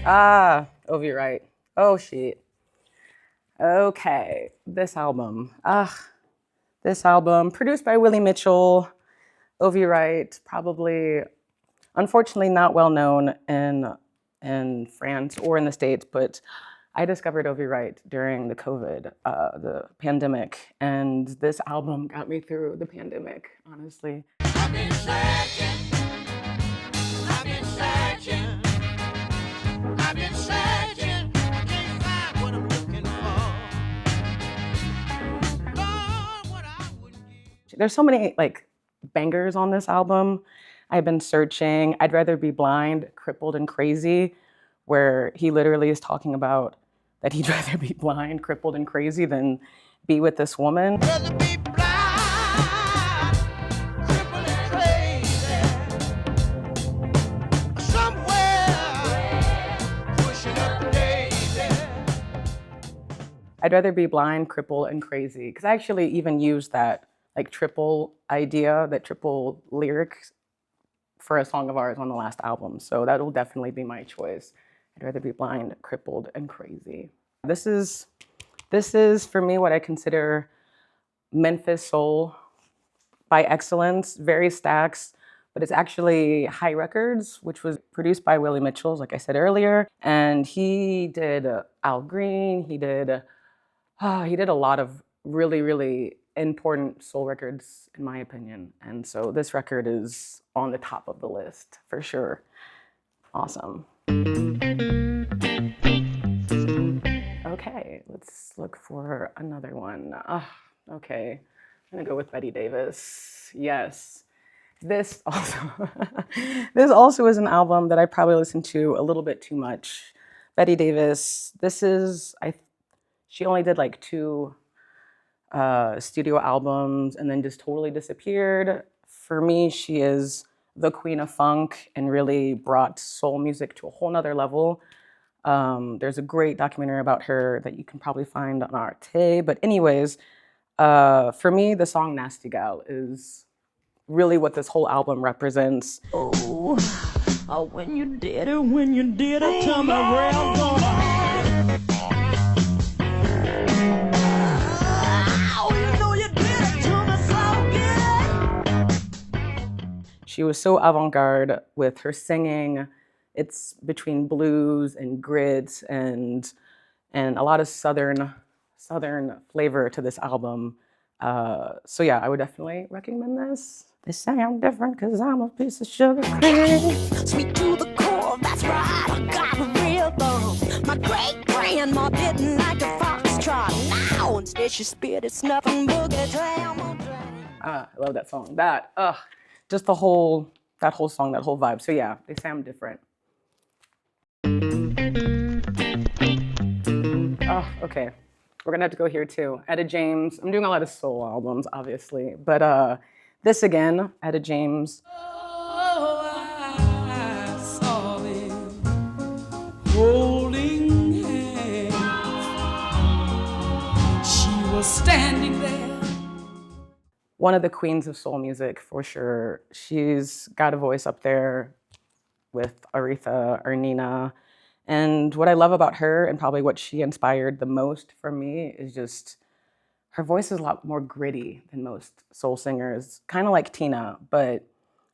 Ah, O.V Wright. Oh, shit. Okay, this album. This album, produced by Willie Mitchell, O.V Wright, probably, unfortunately not well known in France or in the States, but I discovered O.V Wright during the COVID, the pandemic, and this album got me through the pandemic, honestly. I've been searching. I've been searching. I've been searching. Can't find what I'm looking for. Lord, what I would give. There's so many like bangers on this album. I've been searching. I'd rather be blind, crippled, and crazy, where he literally is talking about that he'd rather be blind, crippled, and crazy than be with this woman. Rather be blind, crippled and crazy. Somewhere pushing up the daisy. I'd rather be blind, crippled, and crazy. Because I actually even used that like triple idea, that triple lyrics for a song of ours on the last album. So that'll definitely be my choice. I'd rather be blind, crippled, and crazy. This is for me what I consider Memphis soul by excellence. Very Stax, but it's actually High Records, which was produced by Willie Mitchell, like I said earlier. And he did Al Green. He did a lot of really, really important soul records, in my opinion. And so this record is on the top of the list for sure. Awesome. Okay, let's look for another one. Okay, I'm gonna go with Betty Davis. Yes, this also is an album that I probably listened to a little bit too much. Betty Davis. She only did like 2 studio albums and then just totally disappeared. For me, she is the queen of funk and really brought soul music to a whole nother level. There's a great documentary about her that you can probably find on Arte. But anyways, for me, the song Nasty Gal is really what this whole album represents. Oh, when you did it, tell me real good. She was so avant-garde with her singing. It's between blues and grit and a lot of southern flavor to this album. So yeah, I would definitely recommend this. They sound different because I'm a piece of sugar cream. Sweet to the core, that's right, I got a real bone. My great-grandma didn't like the foxtrot. Now instead she spit, it's nothing boogie jam. I love that song. Just that whole song, that whole vibe. So yeah, they sound different. Okay. We're gonna have to go here too. Etta James. I'm doing a lot of soul albums, obviously, but this again, Etta James. Oh, I saw them holding hands. She was standing there. One of the queens of soul music, for sure. She's got a voice up there with Aretha or Nina. And what I love about her, and probably what she inspired the most for me, is just her voice is a lot more gritty than most soul singers, kind of like Tina, but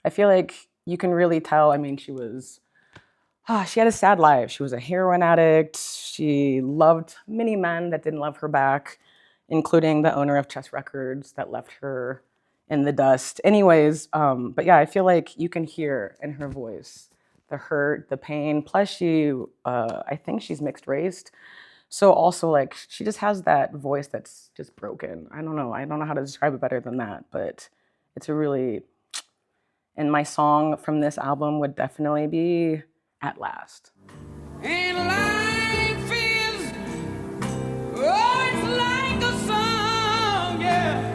I feel like you can really tell. I mean, she had a sad life. She was a heroin addict. She loved many men that didn't love her back, including the owner of Chess Records that left her in the dust. Anyways, but yeah, I feel like you can hear in her voice the hurt, the pain. Plus I think she's mixed race. So also like, she just has that voice that's just broken. I don't know how to describe it better than that, but it's and my song from this album would definitely be At Last. And life is, it's like a song, yeah.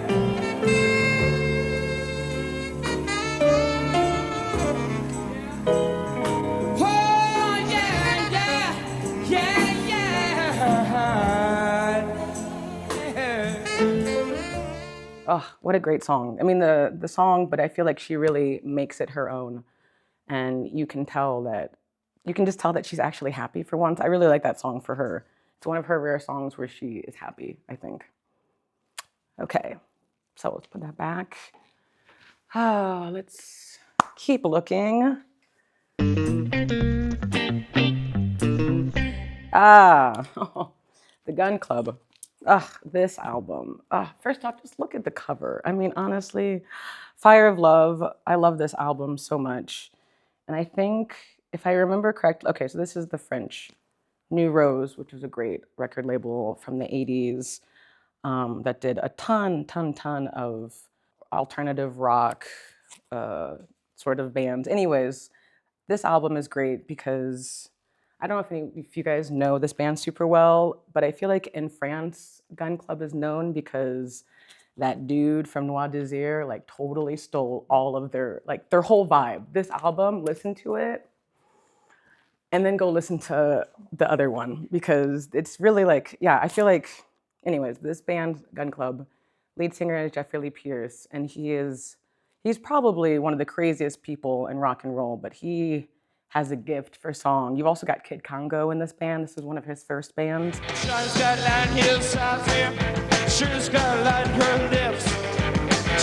Oh, what a great song. I mean, the song, but I feel like she really makes it her own. And you can tell that you can just tell that she's actually happy for once. I really like that song for her. It's one of her rare songs where she is happy, I think. Okay, so let's put that back. Let's keep looking. The Gun Club. This album. First off, just look at the cover. I mean, honestly, Fire of Love. I love this album so much. And I think, if I remember correctly, okay, so this is the French New Rose, which was a great record label from the 80s that did a ton of alternative rock sort of bands. Anyways, this album is great because I don't know if you guys know this band super well, but I feel like in France, Gun Club is known because that dude from Noir Désir like totally stole all of their whole vibe. This album, listen to it, and then go listen to the other one because it's really like, yeah, I feel like, anyways, this band, Gun Club, lead singer is Jeffrey Lee Pierce, and he's probably one of the craziest people in rock and roll, but he has a gift for song. You've also got Kid Congo in this band. This is one of his first bands. Shawty's got light heels out there. Sure's got light in her lips.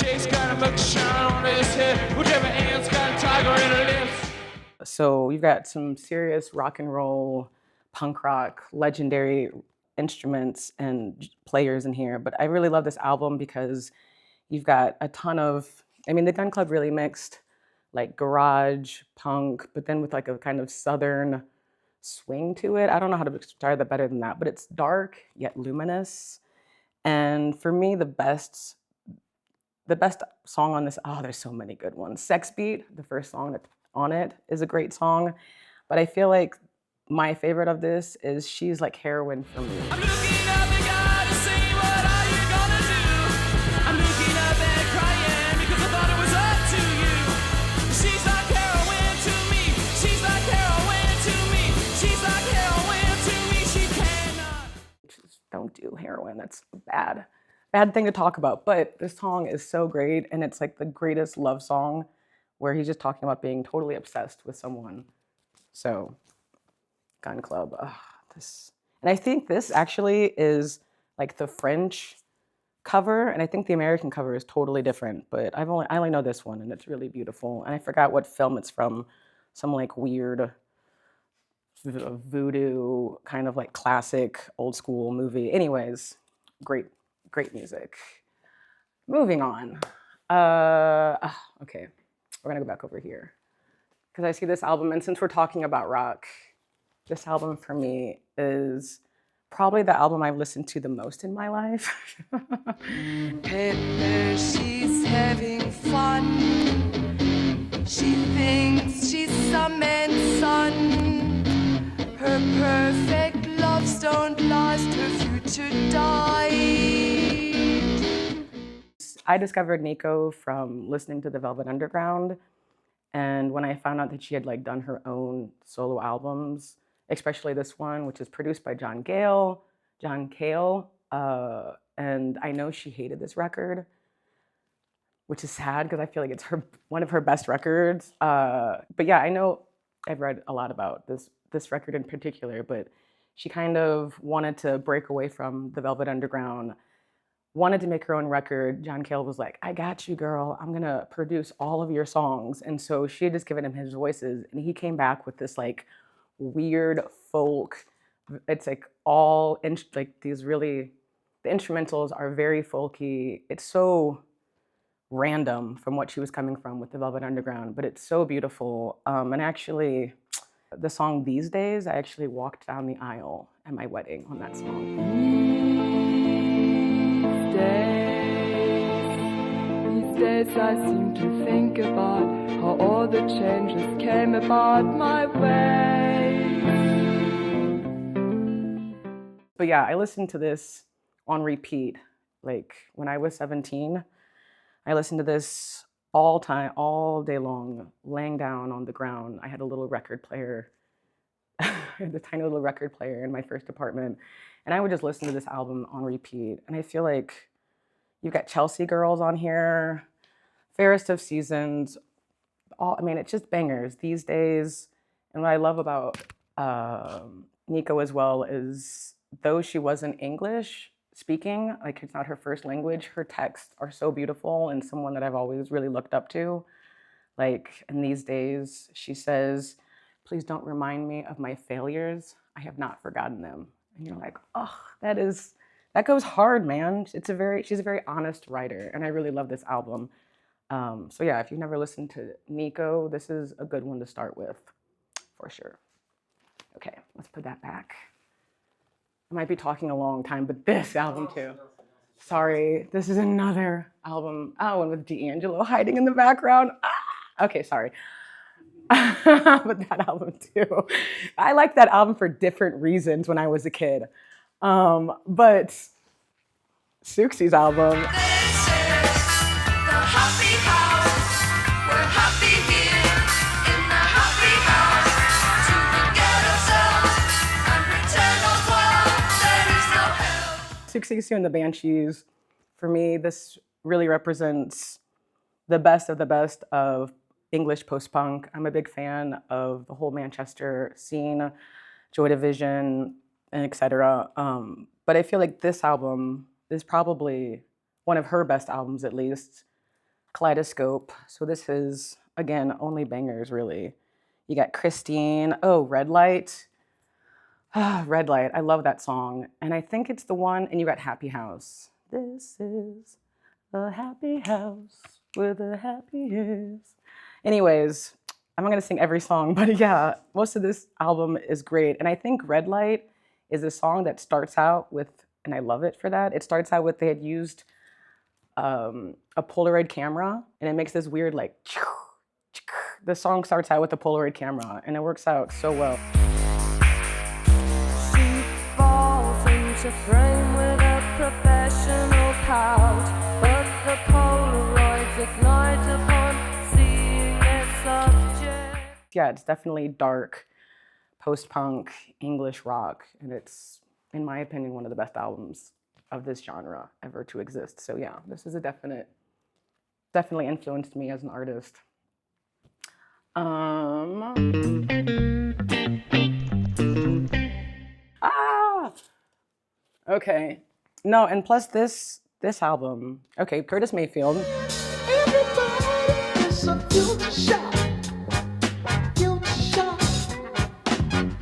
Jake's got a mug shine on his head. Whichever hand's got a tiger in her lips. So you've got some serious rock and roll, punk rock, legendary instruments and players in here. But I really love this album because you've got a ton of, I mean, the Gun Club really mixed like garage, punk, but then with like a kind of southern swing to it. I don't know how to describe that better than that, but it's dark yet luminous. And for me, the best song on this, there's so many good ones. Sex Beat, the first song that's on it, is a great song. But I feel like my favorite of this is She's Like Heroin for me. I'm looking up at God to see what are you gonna do. I'm looking up and crying because I thought it was up to you. She's like heroin to me. She's like heroin to me. She's like heroin to me. She cannot. Just don't do heroin. That's a bad thing to talk about. But this song is so great, and it's like the greatest love song where he's just talking about being totally obsessed with someone. So, Gun Club. And I think this actually is like the French cover, and I think the American cover is totally different. But I only know this one, and it's really beautiful. And I forgot what film it's from. Some like weird voodoo kind of like classic old school movie. Anyways, great music. Moving on. Okay, we're gonna go back over here because I see this album, and since we're talking about rock, this album for me is probably the album I've listened to the most in my life. Pepper, she's having fun. She thinks she's some man's son. Her perfect loves don't last, her future died. I discovered Nico from listening to the Velvet Underground, and when I found out that she had like done her own solo albums, especially this one, which is produced by John Cale, and I know she hated this record, which is sad because I feel like it's one of her best records. But yeah, I know I've read a lot about this record in particular, but she kind of wanted to break away from the Velvet Underground, wanted to make her own record. John Cale was like, I got you, girl. I'm gonna produce all of your songs. And so she had just given him his voices, and he came back with this like weird folk. It's like all like these really, the instrumentals are very folky. It's so random from what she was coming from with the Velvet Underground, but it's so beautiful. And actually, the song These Days, I actually walked down the aisle at my wedding on that song. These days I seem to think about how all the changes came about my way. But yeah, I listened to this on repeat. Like when I was 17, I listened to this all day long, laying down on the ground. I had a little record player, I had a tiny little record player in my first apartment, and I would just listen to this album on repeat. And I feel like you've got Chelsea Girls on here, Fairest of Seasons. I mean, it's just bangers. These Days, And what I love about Nico as well is, though she wasn't English speaking, like it's not her first language, her texts are so beautiful and someone that I've always really looked up to. Like in these days, she says, "Please don't remind me of my failures. I have not forgotten them." And you're like, oh, that goes hard, man. She's a very honest writer, and I really love this album. So yeah, if you've never listened to Nico, this is a good one to start with, for sure. Okay, let's put that back. I might be talking a long time, but this album too. Sorry, this is another album. Oh, and with D'Angelo hiding in the background. Ah, okay, sorry. But that album too. I liked that album for different reasons when I was a kid. But Suxie's album. This is the happy house. We're happy here in the happy house to forget ourselves and pretend all well there is no hell. Suxie and the Banshees, for me, this really represents the best of English post-punk. I'm a big fan of the whole Manchester scene, Joy Division, and etc. But I feel like this album is probably one of her best albums, at least. Kaleidoscope. So this is, again, only bangers, really. You got Christine. Oh, Red Light. Red Light. I love that song. And I think it's the one, and you got Happy House. This is a happy house where the happy is. Anyways, I'm not gonna sing every song, but yeah, most of this album is great. And I think Red Light is a song that starts out with, and I love it for that, it starts out with they had used a Polaroid camera, and it makes this weird like, the song starts out with a Polaroid camera, and it works out so well. She falls into frame with a professional pout, but the Polaroids ignite upon seeing their subject. Yeah, it's definitely dark, post-punk, English rock, and it's, in my opinion, one of the best albums of this genre ever to exist. So yeah, this is a definitely influenced me as an artist. Okay. No, and plus this album. Okay, Curtis Mayfield. Everybody is a future shot. Future shot.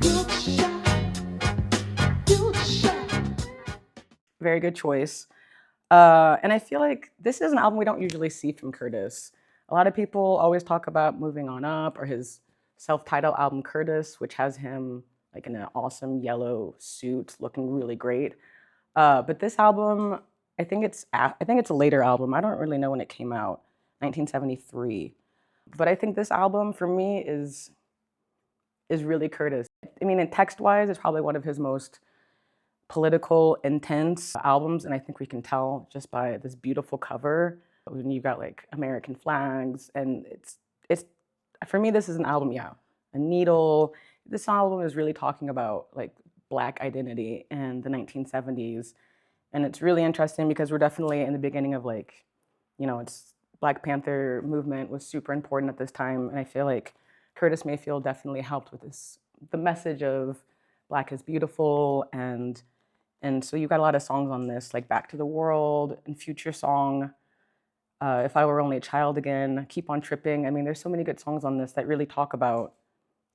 Future shot. Future shot. Very good choice. And I feel like this is an album we don't usually see from Curtis. A lot of people always talk about Moving On Up or his self-titled album Curtis, which has him like in an awesome yellow suit looking really great. But this album, I think it's a later album. I don't really know when it came out, 1973. But I think this album for me is really Curtis. I mean, in text-wise, it's probably one of his most political, intense albums, and I think we can tell just by this beautiful cover. When you've got like American flags, and it's for me, this is an album, yeah, a needle. This album is really talking about like Black identity in the 1970s, and it's really interesting because we're definitely in the beginning of like, you know, it's Black Panther movement was super important at this time, and I feel like Curtis Mayfield definitely helped with this, the message of Black is beautiful, and so you got a lot of songs on this, like Back to the World and Future Song, If I Were Only a Child Again, Keep on Tripping. I mean, there's so many good songs on this that really talk about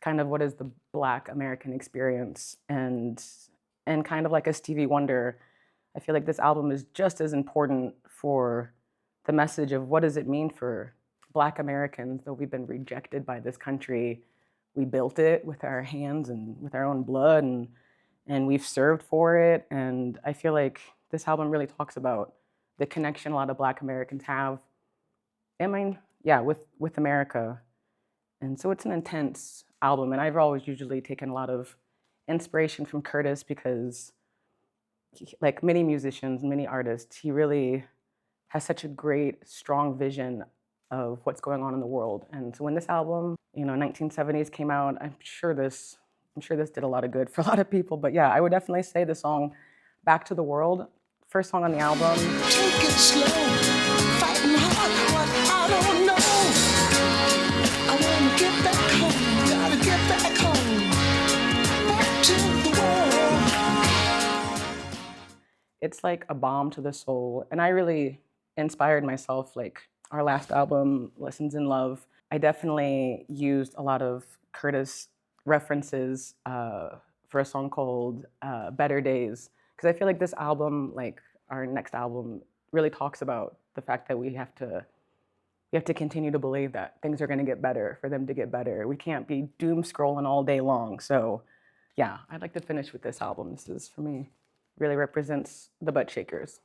kind of what is the Black American experience, and kind of like a Stevie Wonder, I feel like this album is just as important for the message of what does it mean for Black Americans, though we've been rejected by this country. We built it with our hands and with our own blood, and we've served for it. And I feel like this album really talks about the connection a lot of Black Americans have, I mean, yeah, with America. And so it's an intense album, and I've always usually taken a lot of inspiration from Curtis because, like many musicians, many artists, he really has such a great, strong vision of what's going on in the world. And so when this album, you know, 1970s came out, I'm sure this did a lot of good for a lot of people. But yeah, I would definitely say the song Back to the World, first song on the album. Take it slow, fighting hard, but I don't know. I wanna get back home, gotta get back home. it's like a balm to the soul. And I really inspired myself, like our last album, Lessons in Love. I definitely used a lot of Curtis references for a song called Better Days. Because I feel like this album, like our next album, really talks about the fact that we have to continue to believe that things are going to get better for them to get better. We can't be doom scrolling all day long. So yeah, I'd like to finish with this album. This is, for me, really represents the Buttshakers.